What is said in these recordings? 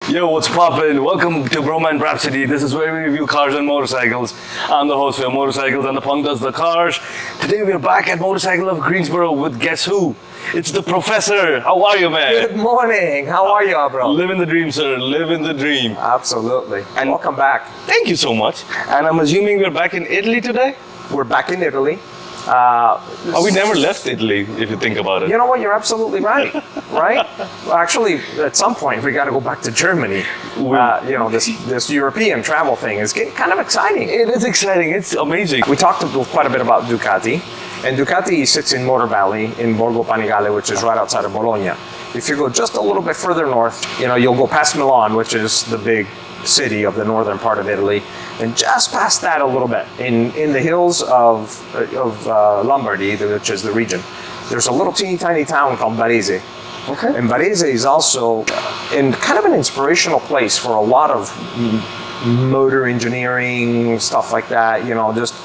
Yo, what's poppin'? Welcome to Bhroman Braapsody. This is where we review cars and motorcycles. I'm the host for Motorcycles and the Punk does the cars. Today we're back at Motorcycle of Greensboro with guess who? It's the Professor. How are you, man? Good morning. How are you, bro? Living the dream, sir. Living the dream. Absolutely. And welcome back. Thank you so much. And I'm assuming we're back in Italy today? We're back in Italy. We never left Italy, if you think about it. You know what? You're absolutely right. Right? Well, actually, at some point, we got to go back to Germany. This European travel thing is getting kind of exciting. It is exciting. It's amazing. We talked quite a bit about Ducati. And Ducati sits in Motor Valley in Borgo Panigale, which is right outside of Bologna. If you go just a little bit further north, you'll go past Milan, which is the big city of the northern part of Italy, and just past that a little bit, in the hills of Lombardy, which is the region, there's a little teeny tiny town called Varese. Okay. And Varese is also in kind of an inspirational place for a lot of motor engineering, stuff like that, just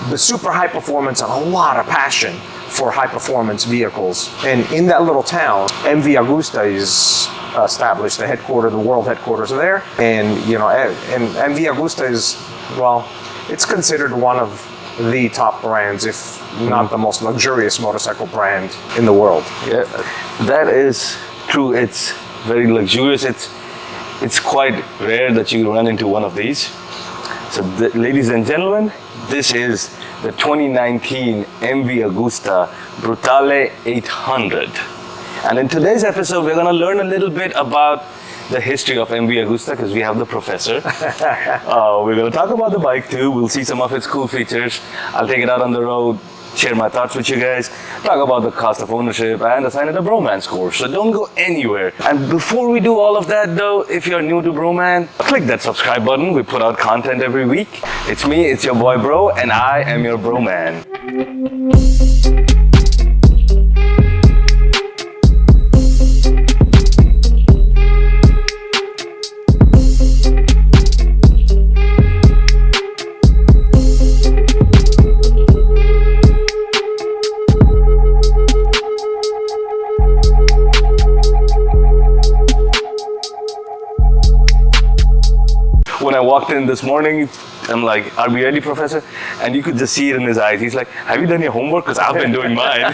the super high performance and a lot of passion for high performance vehicles. And in that little town, MV Agusta is established, the world headquarters are there. And MV Agusta is, it's considered one of the top brands, if not the most luxurious motorcycle brand in the world. Yeah, that is true. It's very luxurious. It's quite rare that you run into one of these. So, ladies and gentlemen, this is the 2019 MV Agusta Brutale 800. And in today's episode, we're going to learn a little bit about the history of MV Agusta because we have the Professor. We're going to talk about the bike too. We'll see some of its cool features. I'll take it out on the road, share my thoughts with you guys, talk about the cost of ownership, and assign it a Bhromance course. So don't go anywhere. And before we do all of that though, if you're new to Bhroman, click that subscribe button. We put out content every week. It's me, it's your boy Bro, and I am your Bhroman. When I walked in this morning, I'm like, are we ready, Professor? And you could just see it in his eyes. He's like, have you done your homework? Because I've been doing mine.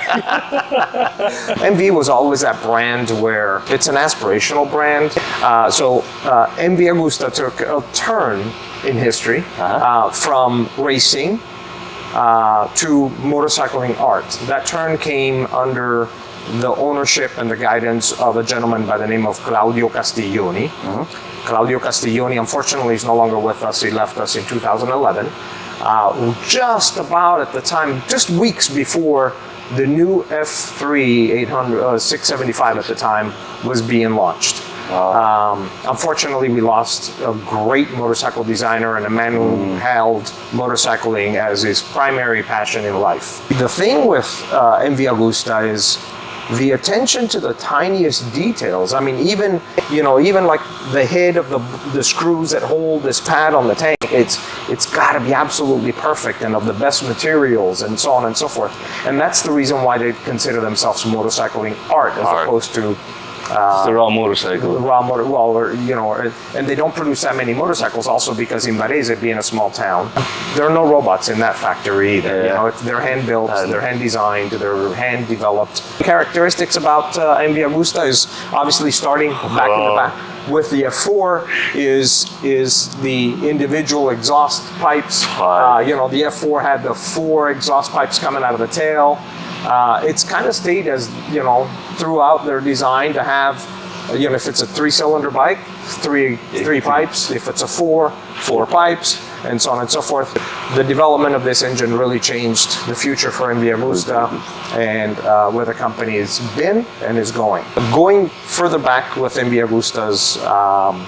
MV was always that brand where it's an aspirational brand. MV Agusta took a turn in history from racing to motorcycling art. That turn came under the ownership and the guidance of a gentleman by the name of Claudio Castiglioni. Claudio Castiglioni, unfortunately, is no longer with us. He left us in 2011. Just about at the time, just weeks before the new F3 800, 675 at the time was being launched. Unfortunately, we lost a great motorcycle designer and a man who held motorcycling as his primary passion in life. The thing with MV Agusta is the attention to the tiniest details. I mean, even like the head of the screws that hold this pad on the tank, it's got to be absolutely perfect and of the best materials and so on and so forth. And that's the reason why they consider themselves motorcycling art as opposed to it's the raw motorcycle. And they don't produce that many motorcycles also because in Varese, being a small town, there are no robots in that factory either. Yeah. They're hand built, they're hand designed, they're hand developed. Characteristics about MV Agusta is obviously starting back in the back with the F4 is the individual exhaust pipes. The F4 had the 4 exhaust pipes coming out of the tail. It's kind of stayed as, throughout their design to have, if it's a 3-cylinder bike, three pipes. If it's a 4 pipes, and so on and so forth. The development of this engine really changed the future for MV Agusta and where the company has been and is going. Going further back with MV Agusta's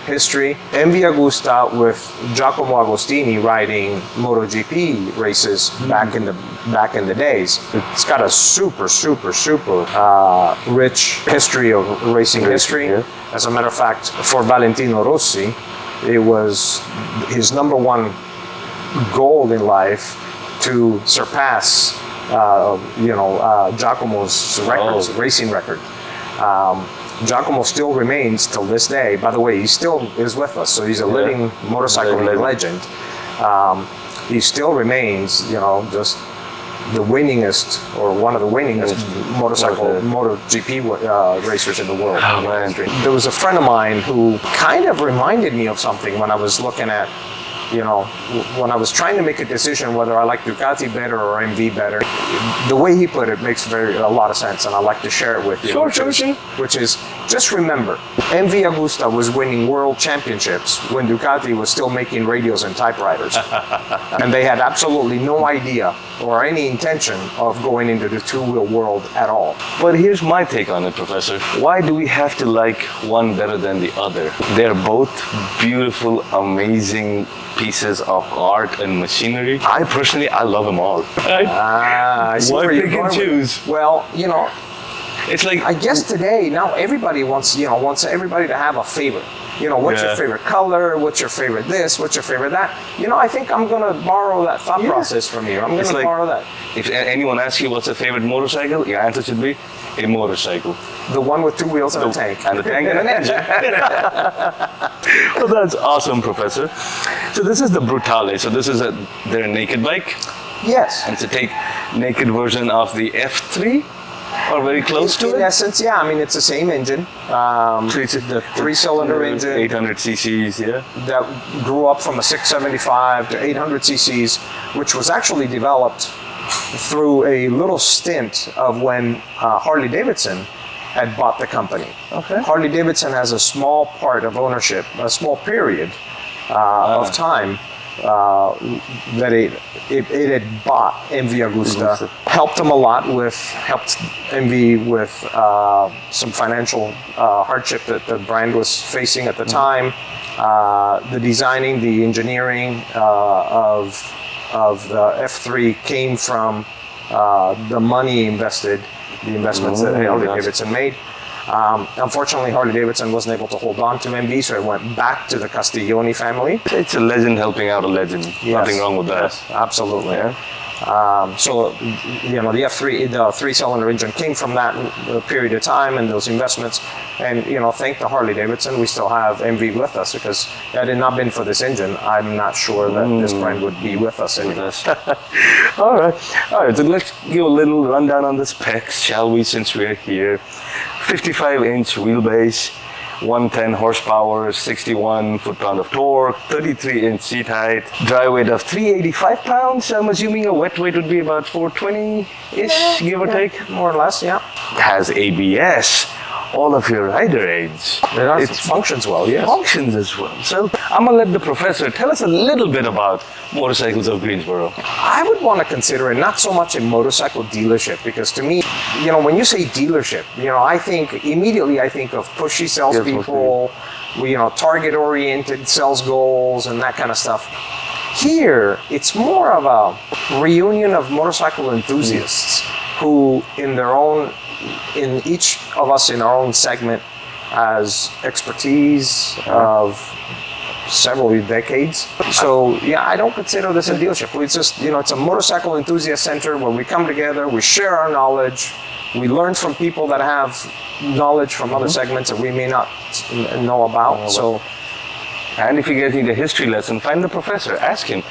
history, MV Agusta with Giacomo Agostini riding MotoGP races back in the days. It's got a super rich history of racing history. Yeah. As a matter of fact, for Valentino Rossi, it was his number one goal in life to surpass, Giacomo's records, racing record. Giacomo still remains till this day. By the way, he still is with us, so he's a living motorcycling legend. He still remains, you know, just the winningest, or one of the winningest MotoGP racers in the world. Oh, man. There was a friend of mine who kind of reminded me of something when I was looking at, you know, when I was trying to make a decision whether I like Ducati better or MV better. The way he put it makes a lot of sense, and I'd like to share it with you. Sure. Which is, just remember, MV Agusta was winning world championships when Ducati was still making radios and typewriters. And they had absolutely no idea or any intention of going into the two-wheel world at all. But here's my take on it, Professor. Why do we have to like one better than the other? They're both beautiful, amazing pieces of art and machinery. I personally love them all. Right? I see Why where you're pick and going with choose? it. Well, you know, It's like, I guess today, now everybody wants everybody to have a favorite. You know, what's your favorite color? What's your favorite this? What's your favorite that? You know, I think I'm going to borrow that thought process from you. I'm going to borrow that. If anyone asks you what's your favorite motorcycle, your answer should be a motorcycle. The one with two wheels and a tank. And a tank and an engine. Well, that's awesome, Professor. So this is the Brutale. So this is their naked bike. Yes. And it's a naked version of the F3. Or very close to it? In essence, yeah. I mean, it's the same engine. The three-cylinder engine. 800 cc's, yeah. That grew up from a 675 to 800 cc's, which was actually developed through a little stint of when Harley Davidson had bought the company. Okay. Harley Davidson has a small part of ownership, a small period of time that it had bought MV Agusta, helped MV with some financial hardship that the brand was facing at the time. The designing, the engineering of the F3 came from the money invested, the investments that Harley Davidson made. Unfortunately, Harley Davidson wasn't able to hold on to MV, so it went back to the Castiglioni family. It's a legend helping out a legend. Yes. Nothing wrong with that. Yes, absolutely. Yeah. So, you know, the F3, the three-cylinder engine came from that period of time and those investments. And, you know, thank the Harley Davidson, we still have MV with us, because had it not been for this engine, I'm not sure that this brand would be with us anymore. All right, so let's give a little rundown on the specs, shall we, since we're here. 55-inch wheelbase, 110 horsepower, 61 foot-pound of torque, 33-inch seat height, dry weight of 385 pounds. I'm assuming a wet weight would be about 420-ish, give or take. More or less, yeah. It has ABS, all of your rider aids. It functions well, yes. Functions as well. So I'm gonna let the professor tell us a little bit about Motorcycles of Greensboro. I would want to consider it not so much a motorcycle dealership, because to me, you know, when you say dealership, you know, I think of pushy salespeople, you know, target-oriented sales goals and that kind of stuff. Here, it's more of a reunion of motorcycle enthusiasts who, in each of us in our own segment, has expertise of several decades. So yeah, I don't consider this a dealership. It's just, you know, it's a motorcycle enthusiast center where we come together, we share our knowledge, we learn from people that have knowledge from other segments that we may not know about. So, and if you get need a history lesson, find the professor, ask him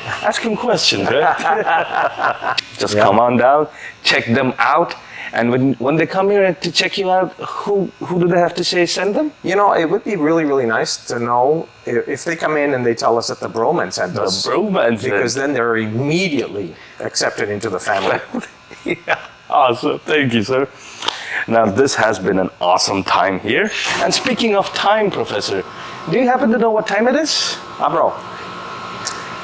questions, right? Just come on down, check them out. And when they come here to check you out, who do they have to say send them? You know, it would be really, really nice to know if they come in and they tell us that the Bhromance sent us. The Bhromance. Because then they're immediately accepted into the family. Yeah, awesome. Thank you, sir. Now, this has been an awesome time here. And speaking of time, Professor, do you happen to know what time it is? Bro.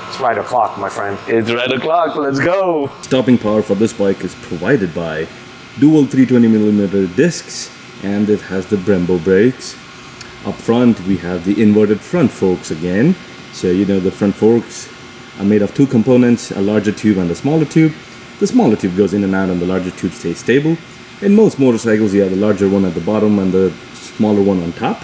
It's right o'clock, my friend. It's right o'clock. Let's go. Stopping power for this bike is provided by dual 320mm discs, and it has the Brembo brakes. Up front we have the inverted front forks again. So you know the front forks are made of two components, a larger tube and a smaller tube. The smaller tube goes in and out and the larger tube stays stable. In most motorcycles you have the larger one at the bottom and the smaller one on top.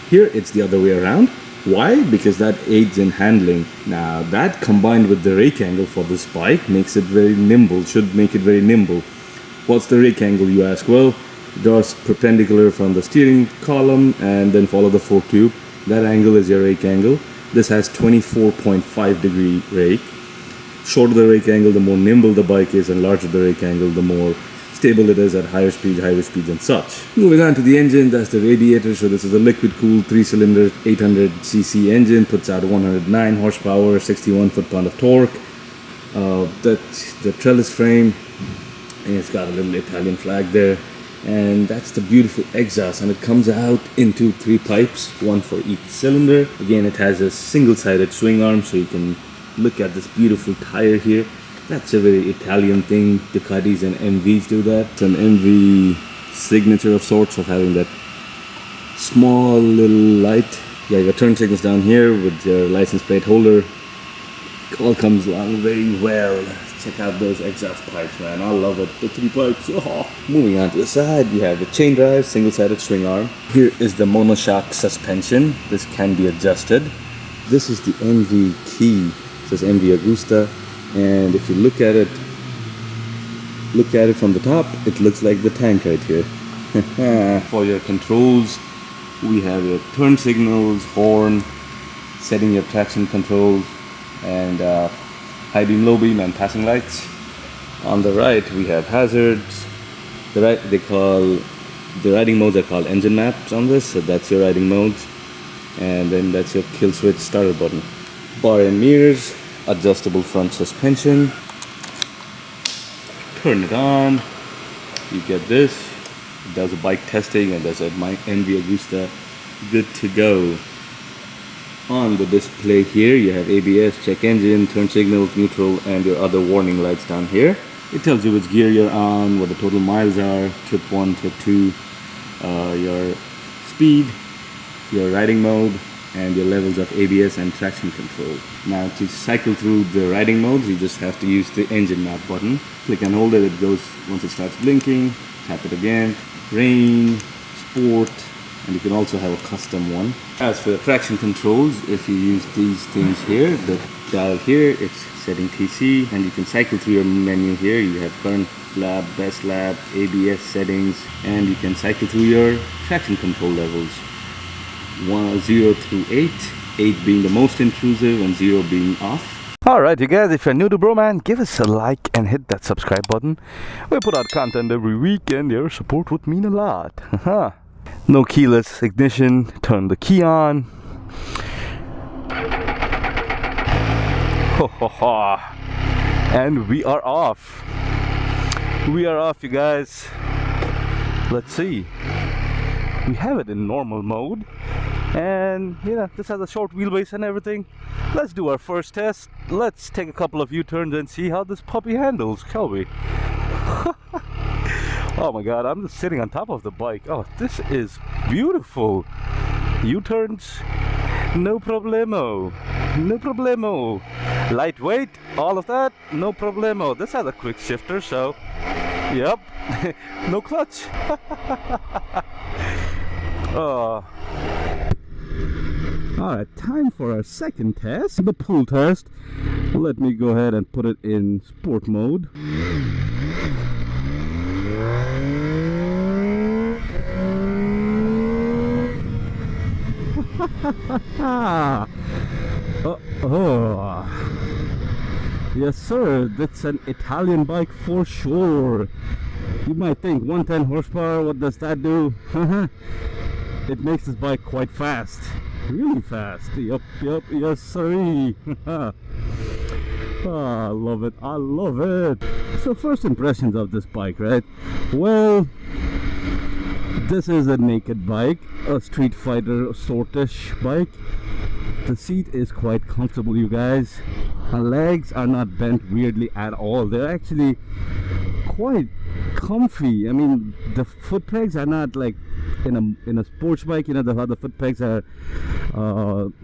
Here it's the other way around. Why? Because that aids in handling. Now that combined with the rake angle for this bike makes it very nimble, should make it very nimble. What's the rake angle, you ask? Well, draws perpendicular from the steering column and then follow the fork tube. That angle is your rake angle. This has 24.5 degree rake. Shorter the rake angle, the more nimble the bike is, and larger the rake angle, the more stable it is at higher speeds and such. Moving on to the engine, that's the radiator. So this is a liquid cooled 3-cylinder 800cc engine, puts out 109 horsepower, 61 foot-pound of torque. That's the trellis frame, and it's got a little Italian flag there. And that's the beautiful exhaust, and it comes out into 3 pipes, one for each cylinder. Again, it has a single-sided swing arm, so you can look at this beautiful tire here. That's a very Italian thing. Ducatis and MVs do that. It's an MV signature of sorts of having that small little light. You have your turn signals down here with your license plate holder. All comes along very well. Check out those exhaust pipes, man. I love it. The 3 pipes. Oh. Moving on to the side, you have the chain drive, single-sided swing arm. Here is the monoshock suspension. This can be adjusted. This is the MV key. It says MV Agusta. And if you look at it from the top, it looks like the tank right here. For your controls, we have your turn signals, horn, setting your traction controls, and high beam, low beam, and passing lights. On the right, we have hazards. The riding modes are called engine maps on this, so that's your riding modes. And then that's your kill switch starter button. Bar and mirrors. Adjustable front suspension. Turn it on. You get this. It does a bike testing, and that's at my MV Agusta. Good to go. On the display here, you have ABS, check engine, turn signals, neutral, and your other warning lights down here. It tells you which gear you're on, what the total miles are, trip 1, trip 2, your speed, your riding mode, and your levels of ABS and traction control. Now to cycle through the riding modes, you just have to use the engine map button. Click and hold it, it goes once it starts blinking. Tap it again. Rain, sport, and you can also have a custom one. As for the traction controls, if you use these things here, the dial here, it's setting TC, and you can cycle through your menu here. You have current lap, best lap, ABS settings, and you can cycle through your traction control levels. 0 through 8, 8 being the most intrusive and 0 being off. Alright you guys, if you're new to Bhroman, give us a like and hit that subscribe button. We put out content every week and your support would mean a lot. No keyless ignition, turn the key on. And we are off. We are off you guys. Let's see. We have it in normal mode. And this has a short wheelbase and everything. Let's do our first test. Let's take a couple of U-turns and see how this puppy handles, shall we? Oh my god, I'm just sitting on top of the bike. Oh, this is beautiful. U-turns, no problemo. No problemo. Lightweight, all of that, no problemo. This has a quick shifter, so yep. No clutch. Alright, time for our second test, the pull test. Let me go ahead and put it in sport mode. Yes sir, that's an Italian bike for sure. You might think 110 horsepower, what does that do? It makes this bike quite fast. Really fast. Yup, yes sirree. I love it, I love it. So first impressions of this bike, right? Well, this is a naked bike, a Street Fighter sortish bike. The seat is quite comfortable, you guys. Her legs are not bent weirdly at all. They're actually quite comfy. I mean, the foot pegs are not like in a sports bike, how the foot pegs are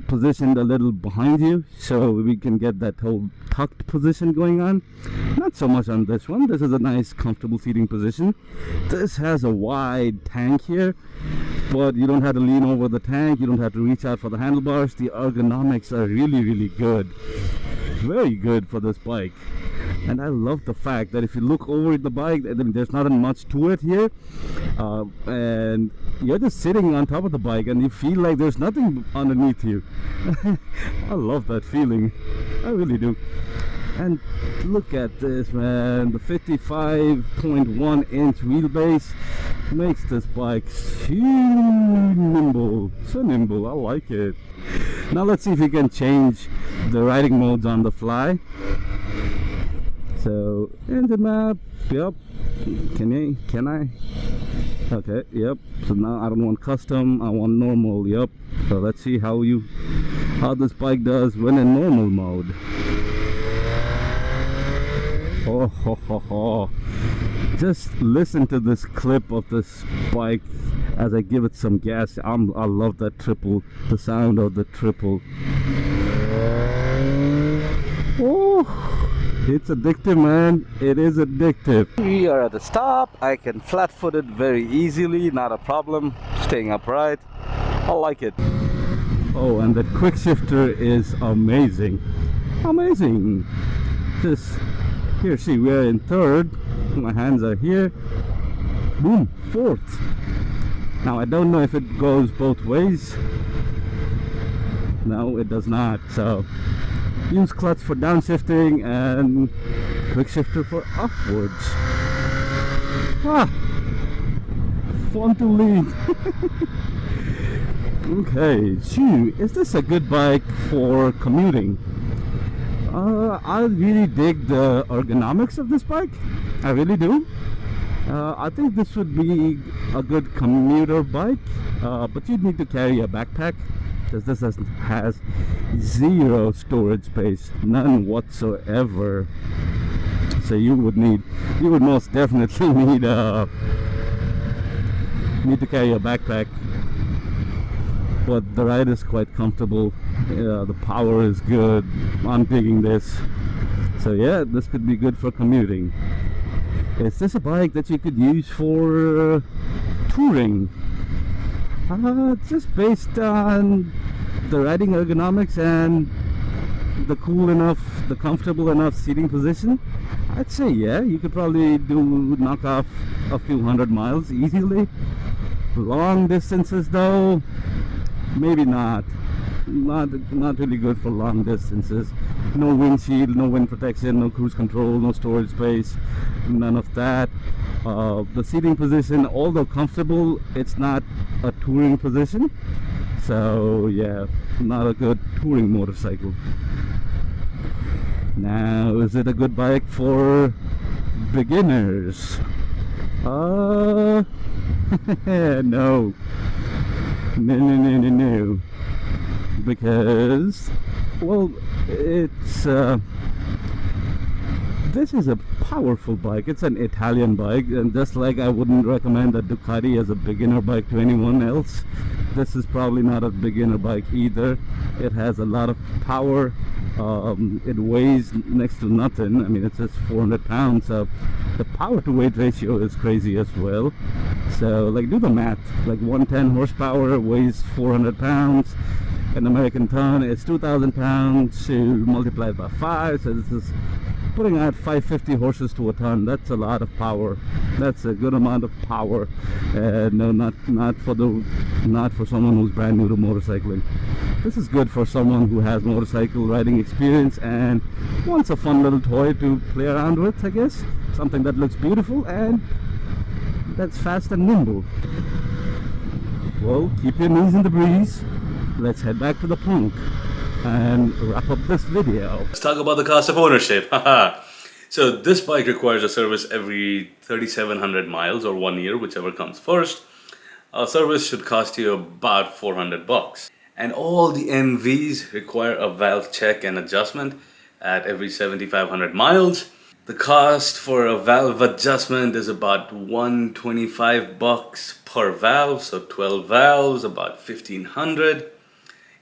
positioned a little behind you, so we can get that whole tucked position going on. Not so much on this one. This is a nice comfortable seating position. This has a wide tank here, but you don't have to lean over the tank, you don't have to reach out for the handlebars. The ergonomics are really good. very good for this bike. And I love the fact that if you look over at the bike, I mean, there's not much to it here, and you're just sitting on top of the bike and you feel like there's nothing underneath you. I love that feeling, I really do. And look at this, man, the 55.1 inch wheelbase makes this bike so nimble, I like it. Now let's see if we can change the riding modes on the fly. So, engine map, yep, can I? Okay, yep, so now I don't want custom, I want normal, yep. So let's see how this bike does when in normal mode. Oh, ho, ho, ho. Just listen to this clip of this bike as I give it some gas. I love that triple, the sound of the triple. Oh, it's addictive, man. It is addictive. We are at the stop. I can flat-foot it very easily, not a problem. Staying upright. I like it. Oh, and that quick shifter is amazing. Amazing. Just here, see, we are in third. My hands are here. Boom, fourth. Now I don't know if it goes both ways. No, it does not. So use clutch for downshifting and quick shifter for upwards. Ah, fun to lead. Okay, so is this a good bike for commuting? I really dig the ergonomics of this bike. I really do. I think this would be a good commuter bike, but you need to carry a backpack because this has zero storage space, none whatsoever. So you would most definitely need to carry a backpack. But the ride is quite comfortable. The power is good. I'm digging this. So yeah, this could be good for commuting. Is this a bike that you could use for touring? Just based on the riding ergonomics and the comfortable enough seating position, I'd say yeah, you could probably knock off a few 100 miles easily. Long distances though, maybe not really good for long distances. No windshield, no wind protection, no cruise control, no storage space, none of that. The seating position, although comfortable, it's not a touring position. So yeah, not a good touring motorcycle. Now, is it a good bike for beginners? No, because, well, it's this is a powerful bike. It's an Italian bike, and just like I wouldn't recommend a Ducati as a beginner bike to anyone else, this is probably not a beginner bike either. It has a lot of power. It weighs next to nothing. I mean, it's just 400 pounds, so the power to weight ratio is crazy as well. So like, do the math, like 110 horsepower weighs 400 pounds. An American ton is 2,000 pounds, so multiply it by 5, so this is putting out 550 horses to a ton. That's a lot of power. That's a good amount of power. No, not for someone who's brand new to motorcycling. This is good for someone who has motorcycle riding experience and wants a fun little toy to play around with, I guess. Something that looks beautiful and that's fast and nimble. Well, keep your knees in the breeze. Let's head back to the punk and wrap up this video. Let's talk about the cost of ownership. So this bike requires a service every 3,700 miles or 1 year, whichever comes first. A service should cost you about 400 bucks. And all the MVs require a valve check and adjustment at every 7,500 miles. The cost for a valve adjustment is about 125 bucks per valve, so 12 valves, about 1,500.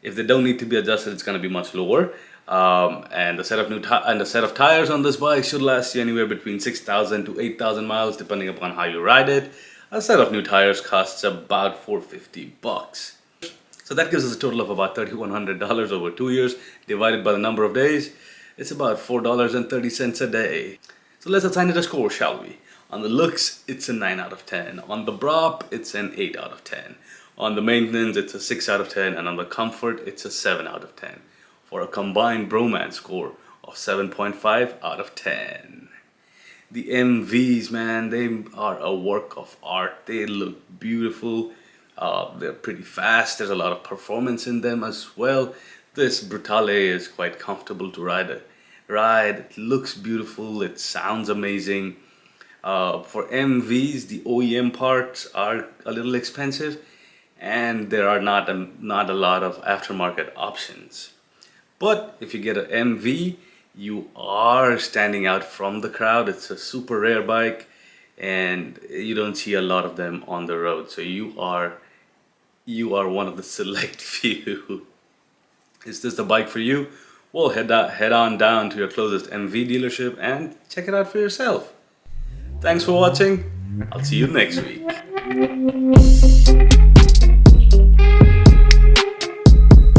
If they don't need to be adjusted, it's going to be much lower. And the set of tires on this bike should last you anywhere between 6,000 to 8,000 miles, depending upon how you ride it. A set of new tires costs about 450 bucks. So that gives us a total of about $3,100 over 2 years, divided by the number of days. It's about $4.30 a day. So let's assign it a score, shall we? On the looks, it's a 9 out of 10. On the Braap, it's an 8 out of 10. On the maintenance, it's a 6 out of 10. And on the comfort, it's a 7 out of 10. For a combined Bhromance score of 7.5 out of 10. The MVs, man, they are a work of art. They look beautiful. They're pretty fast. There's a lot of performance in them as well. This Brutale is quite comfortable to ride. It looks beautiful. It sounds amazing. For MVs, the OEM parts are a little expensive, and there are not a lot of aftermarket options. But if you get an MV, you are standing out from the crowd. It's a super rare bike, and you don't see a lot of them on the road. So you are one of the select few. Is this the bike for you? Well, head on down to your closest MV dealership and check it out for yourself. Thanks for watching. I'll see you next week.